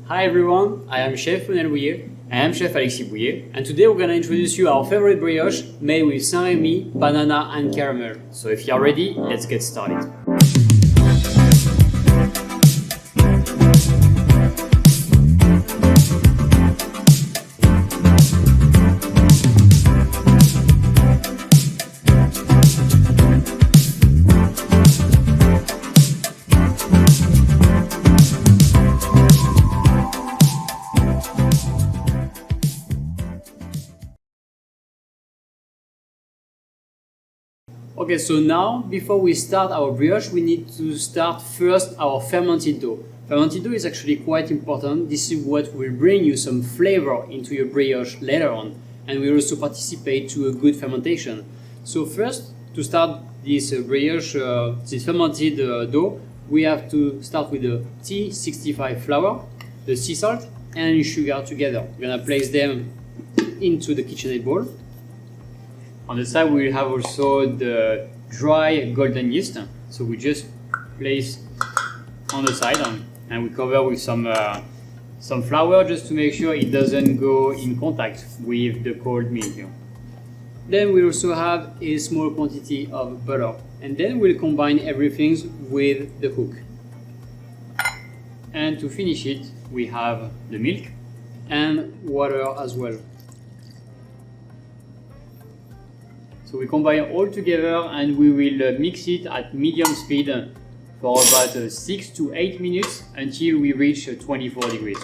Hi everyone, I am Chef Lionel Bouillet. I am Chef Alexis Bouillet, and today we're gonna introduce you our favorite brioche made with Saint-Rémy, banana and caramel. So if you're ready, let's get started. Okay, so now, before we start our brioche, we need to start first our fermented dough. Fermented dough is actually quite important. This is what will bring you some flavor into your brioche later on, and will also participate to a good fermentation. So first, to start this brioche, this fermented dough, we have to start with the T65 flour, the sea salt, and sugar together. We're gonna place them into the KitchenAid bowl. On the side, we will have also the dry golden yeast. So we just place on the side and we cover with some flour just to make sure it doesn't go in contact with the cold milk. Then we also have a small quantity of butter. And then we'll combine everything with the hook. And to finish it, we have the milk and water as well. So we combine all together and we will mix it at medium speed for about 6 to 8 minutes until we reach 24 degrees.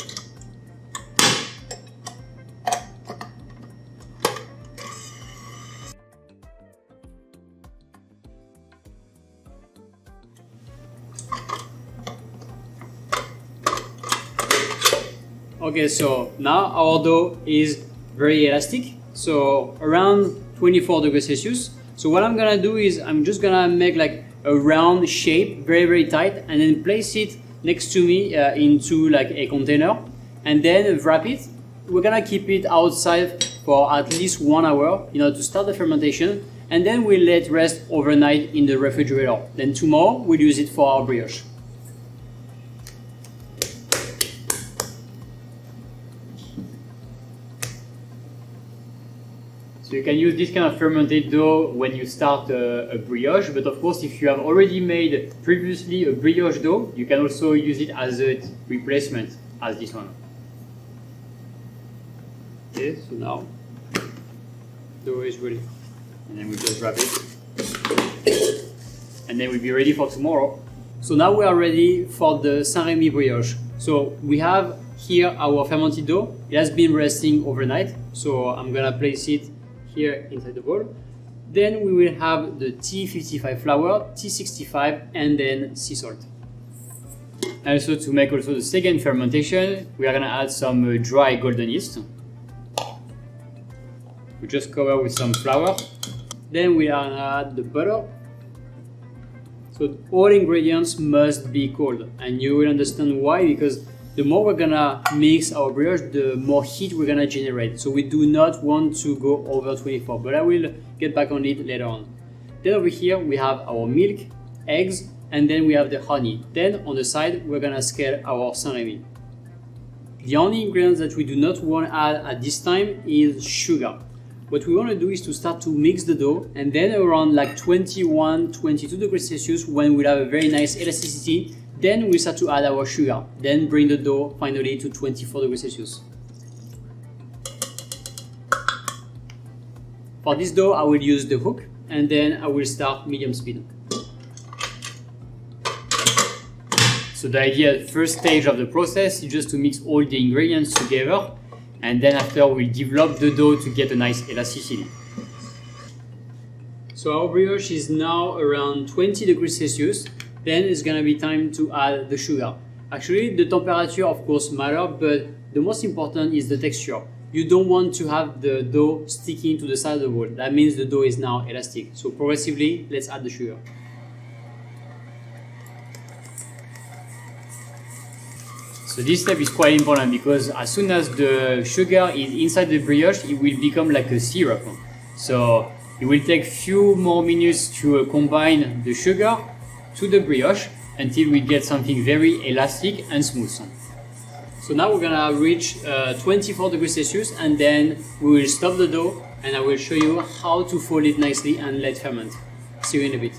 Okay, so now our dough is very elastic, so around 24 degrees Celsius. So what I'm gonna do is I'm just gonna make like a round shape, very tight, and then place it next to me into like a container, and then wrap it. We're gonna keep it outside for at least 1 hour in order to start the fermentation, and then we'll let rest overnight in the refrigerator. Then tomorrow we'll use it for our brioche. So you can use this kind of fermented dough when you start a brioche, but of course if you have already made previously a brioche dough, you can also use it as a replacement as this one. Okay, so now dough is ready. And then we just wrap it. And then we'll be ready for tomorrow. So now we are ready for the Saint-Rémy brioche. So we have here our fermented dough. It has been resting overnight. So I'm gonna place it here inside the bowl. Then we will have the T55 flour, T65, and then sea salt. And also to make also the second fermentation, we are gonna add some dry golden yeast. We just cover with some flour. Then we are gonna add the butter. So all ingredients must be cold, and you will understand why, because the more we're gonna mix our brioche, the more heat we're gonna generate. So we do not want to go over 24, but I will get back on it later on. Then over here we have our milk, eggs, and then we have the honey. Then on the side we're gonna scale our Saint-Rémy. The only ingredient that we do not want to add at this time is sugar. What we want to do is to start to mix the dough, and then around like 21-22 degrees Celsius, when we'll have a very nice elasticity, then we start to add our sugar, then bring the dough finally to 24 degrees Celsius. For this dough, I will use the hook, and then I will start medium speed. So the idea, first stage of the process is just to mix all the ingredients together, and then after we'll develop the dough to get a nice elasticity. So our brioche is now around 20 degrees Celsius. Then it's gonna be time to add the sugar. Actually, the temperature of course matters, but the most important is the texture. You don't want to have the dough sticking to the side of the bowl. That means the dough is now elastic. So progressively, let's add the sugar. So this step is quite important because as soon as the sugar is inside the brioche, it will become like a syrup. So it will take few more minutes to combine the sugar to the brioche until we get something very elastic and smooth. So now we're gonna reach 24 degrees Celsius, and then we will stop the dough and I will show you how to fold it nicely and let ferment. See you in a bit.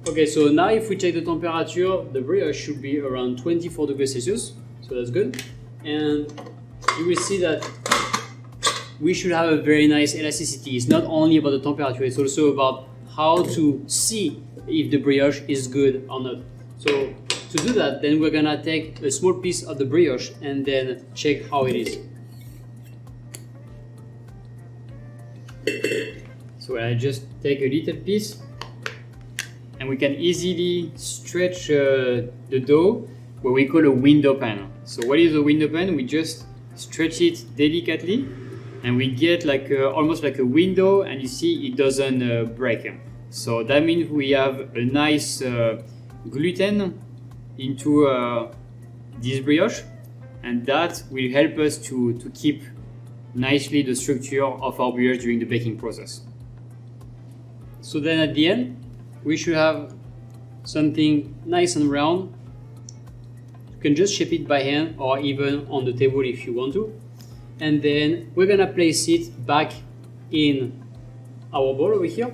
Okay, so now if we check the temperature, the brioche should be around 24 degrees Celsius, so that's good. And you will see that we should have a very nice elasticity. It's not only about the temperature, it's also about how to see if the brioche is good or not. So to do that, then we're gonna take a small piece of the brioche and then check how it is. So I just take a little piece and we can easily stretch the dough, what we call a window pan. So what is a window pan? We just stretch it delicately and we get like almost like a window, and you see it doesn't break. So that means we have a nice gluten into this brioche, and that will help us to keep nicely the structure of our brioche during the baking process. So then at the end, we should have something nice and round. You can just shape it by hand or even on the table if you want to. And then we're gonna place it back in our bowl over here.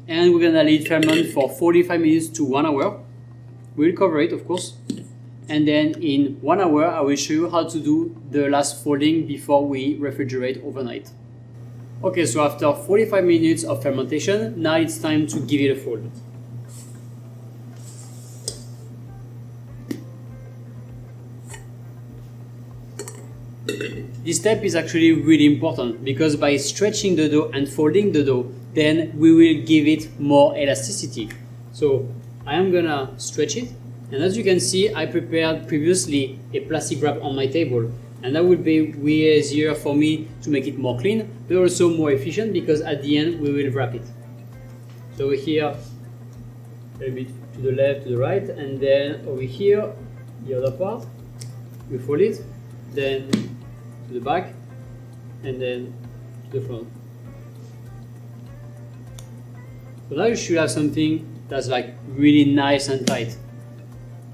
And we're gonna let it ferment for 45 minutes to 1 hour. We'll cover it, of course. And then in 1 hour, I will show you how to do the last folding before we refrigerate overnight. Okay, so after 45 minutes of fermentation, now it's time to give it a fold. This step is actually really important because by stretching the dough and folding the dough, then we will give it more elasticity. So I am gonna stretch it, and as you can see, I prepared previously a plastic wrap on my table, and that will be way easier for me to make it more clean, but also more efficient because at the end we will wrap it. So over here, a little bit to the left, to the right, and then over here, the other part, we fold it, then to the back, and then to the front. So now you should have something that's like really nice and tight.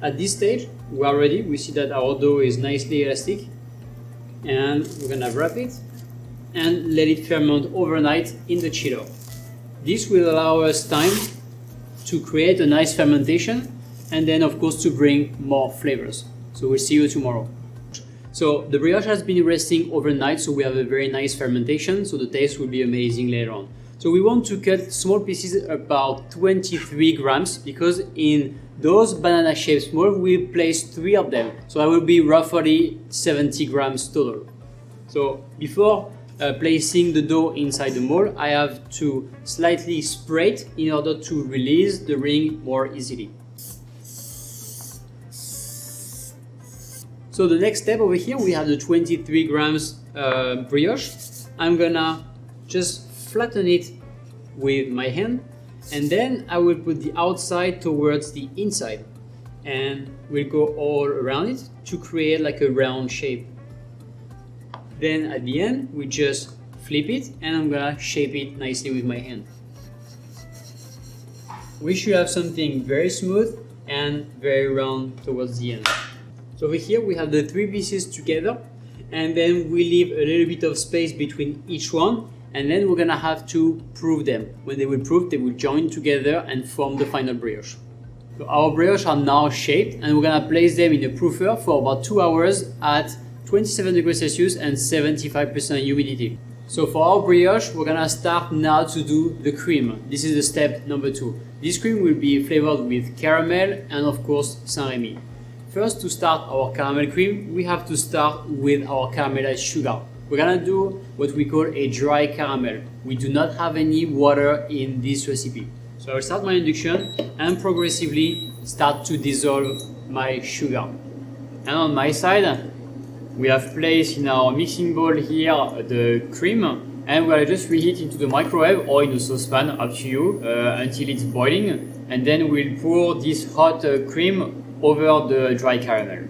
At this stage, we are ready. We see that our dough is nicely elastic, and we're gonna wrap it and let it ferment overnight in the chiller. This will allow us time to create a nice fermentation and then of course to bring more flavors. So we'll see you tomorrow. So the brioche has been resting overnight, so we have a very nice fermentation, so the taste will be amazing later on. So we want to cut small pieces about 23 grams because in those banana shaped molds we place 3 of them, so that will be roughly 70 grams total. So before placing the dough inside the mold, I have to slightly spray it in order to release the ring more easily. So the next step over here, we have the 23 grams brioche. I'm gonna just flatten it with my hand, and then I will put the outside towards the inside, and we'll go all around it to create like a round shape. Then at the end, we just flip it, and I'm gonna shape it nicely with my hand. We should have something very smooth and very round towards the end. So over here we have the 3 pieces together, and then we leave a little bit of space between each one, and then we're gonna have to proof them. When they will proof, they will join together and form the final brioche. So our brioche are now shaped, and we're gonna place them in a proofer for about 2 hours at 27 degrees Celsius and 75% humidity. So for our brioche, we're gonna start now to do the cream. This is the step number 2. This cream will be flavored with caramel and of course Saint-Rémy. First, to start our caramel cream, we have to start with our caramelized sugar. We're gonna do what we call a dry caramel. We do not have any water in this recipe. So I will start my induction and progressively start to dissolve my sugar. And on my side, we have placed in our mixing bowl here the cream, and we'll just reheat into the microwave or in a saucepan, up to you, until it's boiling. And then we'll pour this hot cream over the dry caramel.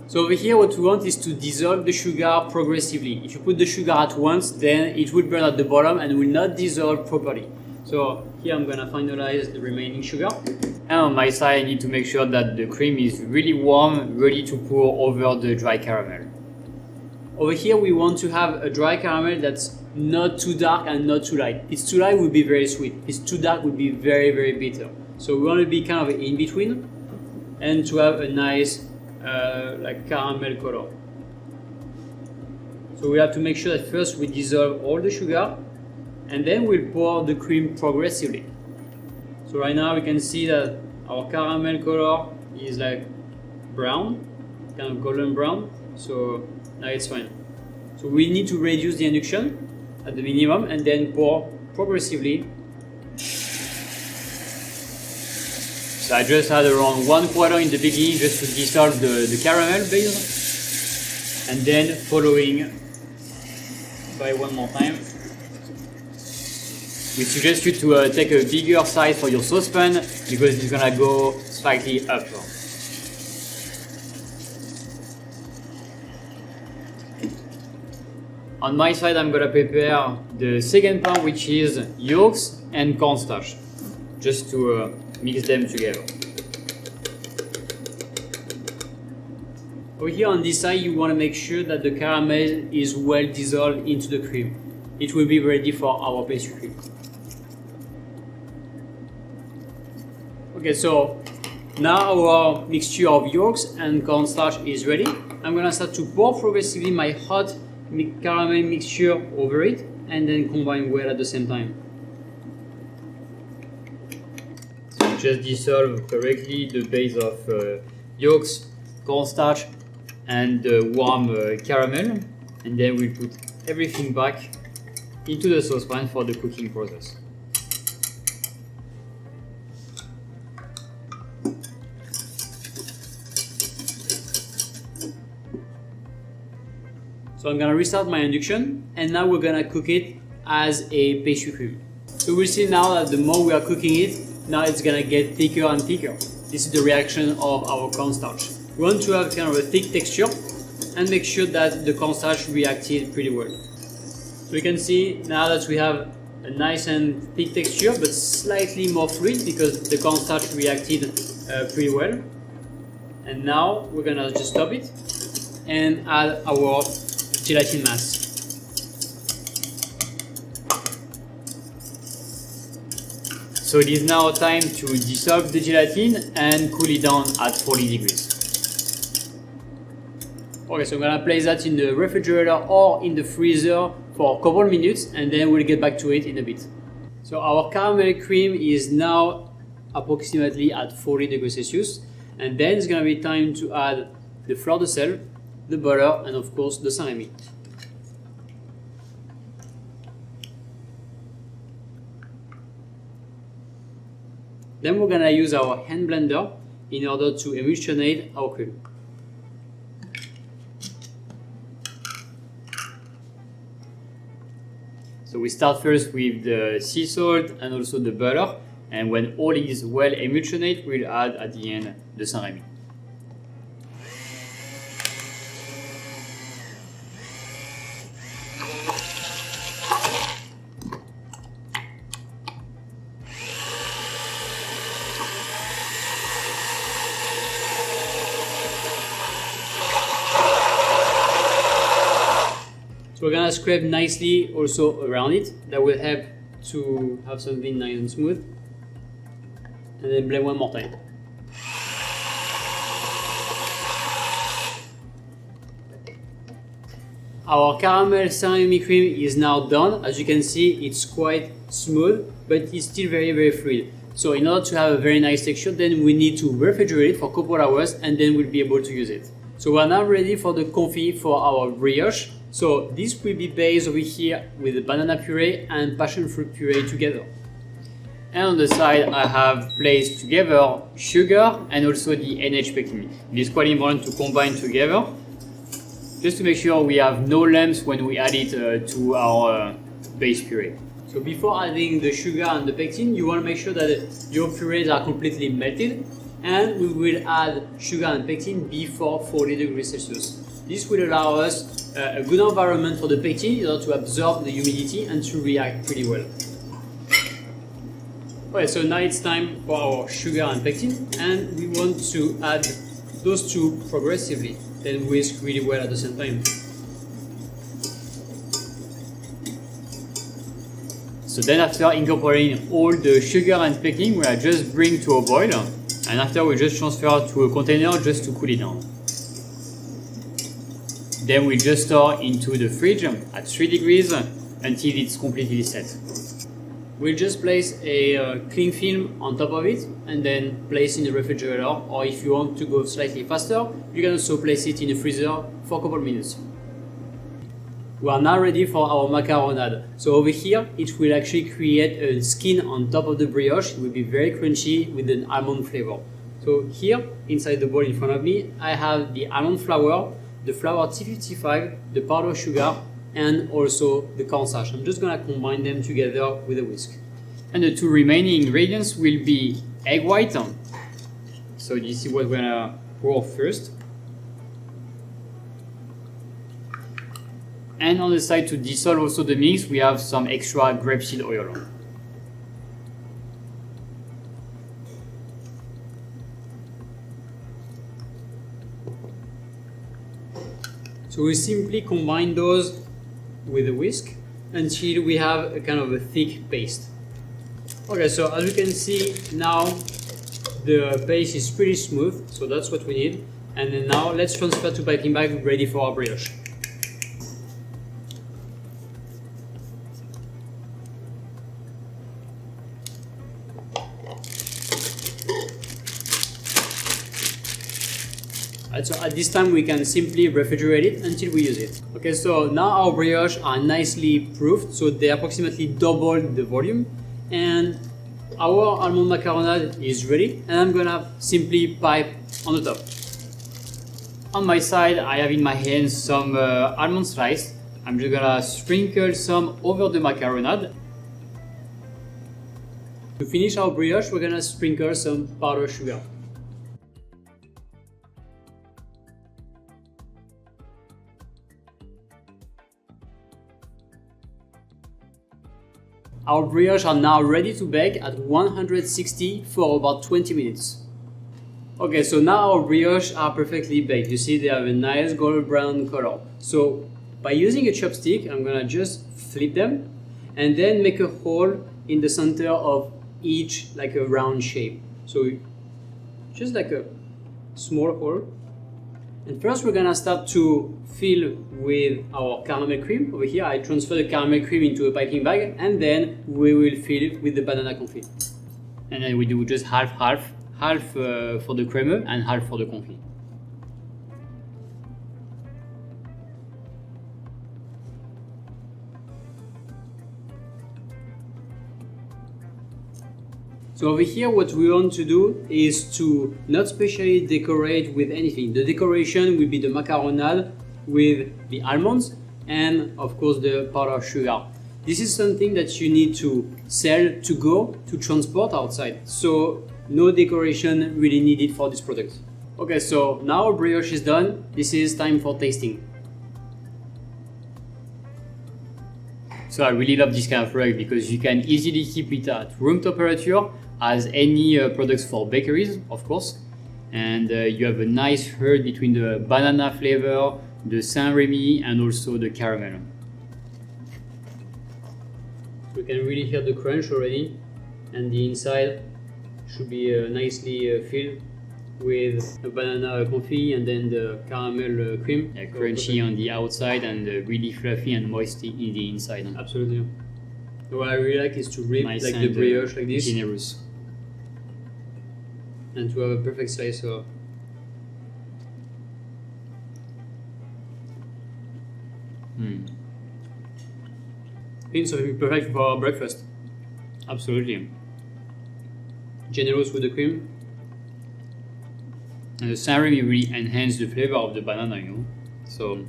So over here what we want is to dissolve the sugar progressively. If you put the sugar at once, then it will burn at the bottom and will not dissolve properly. So here I'm gonna finalize the remaining sugar. And on my side, I need to make sure that the cream is really warm, ready to pour over the dry caramel. Over here, we want to have a dry caramel that's not too dark and not too light. If it's too light, would be very sweet. If it's too dark, would be very, very bitter. So we want to be kind of in between and to have a nice like caramel color. So we have to make sure that first we dissolve all the sugar and then we'll pour the cream progressively. So right now we can see that our caramel color is like brown, kind of golden brown. So now it's fine. So we need to reduce the induction at the minimum and then pour progressively. So I just had around 1/4 in the beginning just to dissolve the caramel base, and then following by one more time. We suggest you to take a bigger size for your saucepan because it's gonna go slightly up. On my side, I'm gonna prepare the second part, which is yolks and cornstarch, just to mix them together. Over here on this side, you want to make sure that the caramel is well dissolved into the cream. It will be ready for our pastry cream. Okay, so now our mixture of yolks and cornstarch is ready. I'm gonna start to pour progressively my hot caramel mixture over it and then combine well at the same time. So just dissolve correctly the base of yolks, cornstarch and warm caramel, and then we'll put everything back into the saucepan for the cooking process. So I'm gonna restart my induction, and now we're gonna cook it as a pastry cream. So we'll see now that the more we are cooking it, now it's gonna get thicker and thicker. This is the reaction of our cornstarch. We want to have kind of a thick texture and make sure that the cornstarch reacted pretty well. So you can see now that we have a nice and thick texture, but slightly more fluid because the cornstarch reacted pretty well. And now we're gonna just stop it and add our gelatin mass. So it is now time to dissolve the gelatin and cool it down at 40 degrees. Okay, so I'm gonna place that in the refrigerator or in the freezer for a couple minutes and then we'll get back to it in a bit. So our caramel cream is now approximately at 40 degrees Celsius, and then it's gonna be time to add the fleur de sel, the butter, and of course the Saint-Rémy. Then we're gonna use our hand blender in order to emulsionate our cream. So we start first with the sea salt and also the butter, and when all is well emulsionated, we'll add at the end the Saint-Rémy. So we're gonna scrape nicely also around it. That will help to have something nice and smooth. And then blend one more time. Our caramel Saint-Rémy cream is now done. As you can see, it's quite smooth, but it's still very, very fluid. So in order to have a very nice texture, then we need to refrigerate it for a couple hours and then we'll be able to use it. So we're now ready for the confit for our brioche. So this will be based over here with the banana puree and passion fruit puree together. And on the side I have placed together sugar and also the NH pectin. It is quite important to combine together, just to make sure we have no lumps when we add it to our base puree. So before adding the sugar and the pectin, you want to make sure that your purees are completely melted, and we will add sugar and pectin before 40 degrees Celsius. This will allow us a good environment for the pectin in order to absorb the humidity and to react pretty well. Okay, so now it's time for our sugar and pectin, and we want to add those two progressively, then whisk really well at the same time. So then after incorporating all the sugar and pectin, we are just bring to a boil, and after we just transfer to a container just to cool it down. Then we just store into the fridge at 3 degrees until it's completely set. We'll just place a cling film on top of it and then place in the refrigerator, or if you want to go slightly faster, you can also place it in the freezer for a couple minutes. We are now ready for our macaronade. So over here, it will actually create a skin on top of the brioche. It will be very crunchy with an almond flavor. So here, inside the bowl in front of me, I have the almond flour, the flour T55, the powdered sugar, and also the cornstarch. I'm just gonna combine them together with a whisk. And the two remaining ingredients will be egg white. So this is what we're gonna pour first. And on the side to dissolve also the mix, we have some extra grapeseed oil. So we simply combine those with a whisk until we have a kind of a thick paste. Okay, so as you can see now the paste is pretty smooth, so that's what we need. And then now let's transfer to piping bag ready for our brioche. So at this time we can simply refrigerate it until we use it. Okay, so now our brioche are nicely proofed, so they approximately double the volume, and our almond macaronade is ready, and I'm gonna simply pipe on the top. On my side, I have in my hands some almond slice. I'm just gonna sprinkle some over the macaronade. To finish our brioche, we're gonna sprinkle some powdered sugar. Our brioche are now ready to bake at 160 for about 20 minutes. Okay, so now our brioche are perfectly baked. You see they have a nice golden brown color. So by using a chopstick, I'm gonna just flip them and then make a hole in the center of each, like a round shape. So just like a small hole. And first we're gonna start to fill with our caramel cream. Over here I transfer the caramel cream into a piping bag, and then we will fill it with the banana confit. And then we do just half for the creamer and half for the confit. So over here what we want to do is to not specially decorate with anything. The decoration will be the macaronade with the almonds and of course the powdered sugar. This is something that you need to sell to go to transport outside. So no decoration really needed for this product. Okay, so now our brioche is done. This is time for tasting. So I really love this kind of product because you can easily keep it at room temperature as any products for bakeries, of course. And you have a nice herd between the banana flavor, the Saint-Remy, and also the caramel. We can really hear the crunch already, and the inside should be nicely filled with the banana confit and then the caramel cream. Yeah, crunchy on the outside and really fluffy and moisty in the inside. Absolutely. What I really like is to rip nice like the brioche like this. Generous. And to have a perfect slice of It's perfect for our breakfast. Absolutely. Generous with the cream. And the Saint-Remy really enhances the flavor of the banana, you know. So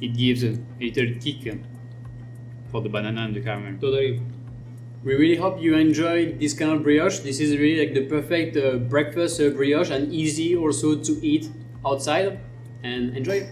it gives a little kick for the banana and the caramel. Totally. We really hope you enjoyed this kind of brioche. This is really like the perfect breakfast brioche, and easy also to eat outside. And enjoy.